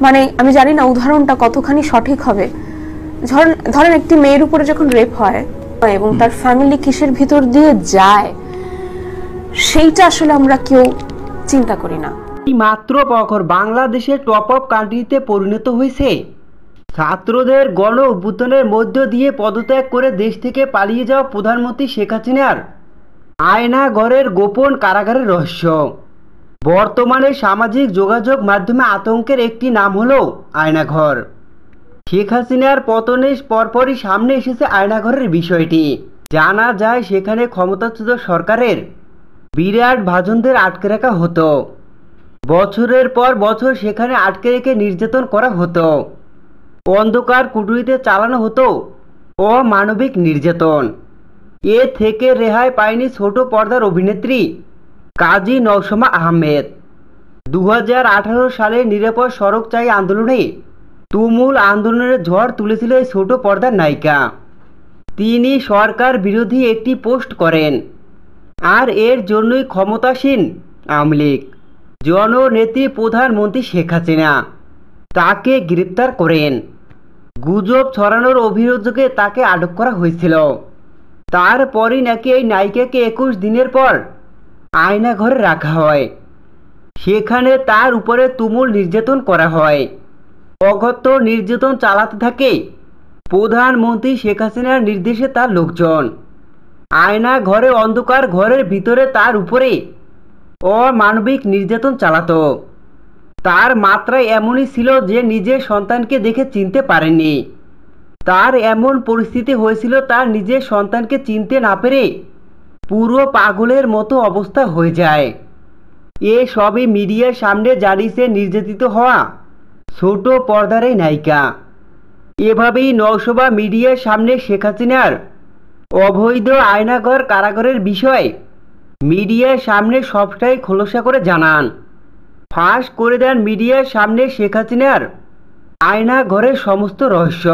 মানে আমি জানি না উদাহরণটা কতখানি সঠিক হবে। ধরেন একটি মেয়ের উপরে যখন রেপ হয় এবং তার ফ্যামিলি কিসের ভিতর দিয়ে যায় সেইটা আসলে আমরা কেউ চিন্তা করি না। মাত্র প্রখর বাংলাদেশের টপ অফ কান্ট্রিতে পরিণত হয়েছে। ছাত্রদের গণ অভ্যুত্থানের মধ্য দিয়ে পদত্যাগ করে দেশ থেকে পালিয়ে যাওয়া প্রধানমন্ত্রী শেখ হাসিনার আয়নাঘরের গোপন কারাগারের রহস্য। বর্তমানে সামাজিক যোগাযোগ মাধ্যমে আতঙ্কের একটি নাম হলো আয়নাঘর। শেখ হাসিনার পতনের পরপরই সামনে এসেছে আয়নাঘরের বিষয়টি। জানা যায় সেখানে ক্ষমতাচ্যুত সরকারের বিরাট ভাজনদের আটকে রাখা হতো। বছরের পর বছর সেখানে আটকে রেখে নির্যাতন করা হতো। অন্ধকার কুঠুরিতে চালানো হতো অমানবিক নির্যাতন। এ থেকে রেহাই পায়নি ছোট পর্দার অভিনেত্রী কাজী নওশমা আহমেদ। 2018 সালে নিরাপদ সড়ক চাই আন্দোলনে তুমুল আন্দোলনের ঝড় তুলেছিল এই ছোট পর্দার নায়িকা। তিনি সরকার বিরোধী একটি পোস্ট করেন, আর এর জন্যই ক্ষমতাসীন আওয়ামী লীগ জননেত্রী প্রধানমন্ত্রী শেখ হাসিনা তাকে গ্রেপ্তার করেন। গুজব ছড়ানোর অভিযোগে তাকে আটক করা হয়েছিল। তারপরই নাকি এই নায়িকাকে 21 দিনের পর আয়নাঘরে রাখা হয়। সেখানে তার উপরে তুমুল নির্যাতন করা হয়। অগত্য নির্যাতন চালাতে থাকে প্রধানমন্ত্রী শেখ হাসিনার নির্দেশে তার লোকজন। আয়না ঘরে অন্ধকার ঘরের ভিতরে তার উপরে অমানবিক নির্যাতন চালাতো। তার মাত্রা এমনই ছিল যে নিজের সন্তানকে দেখে চিনতে পারেননি। তার এমন পরিস্থিতি হয়েছিল তার নিজের সন্তানকে চিনতে না পেরে পুরো পাগলের মতো অবস্থা হয়ে যায়। এ সবই মিডিয়ার সামনে জানিয়েছে নির্যাতিত হওয়া ছোট পর্দার এই নায়িকা। এভাবেই নওশমা মিডিয়ার সামনে শেখ হাসিনার অবৈধ আয়নাঘর কারাগারের বিষয় মিডিয়ার সামনে সবটাই খোলসা করে জানান। ফাঁস করে দেন মিডিয়ার সামনে শেখ হাসিনার আয়নাঘরের সমস্ত রহস্য।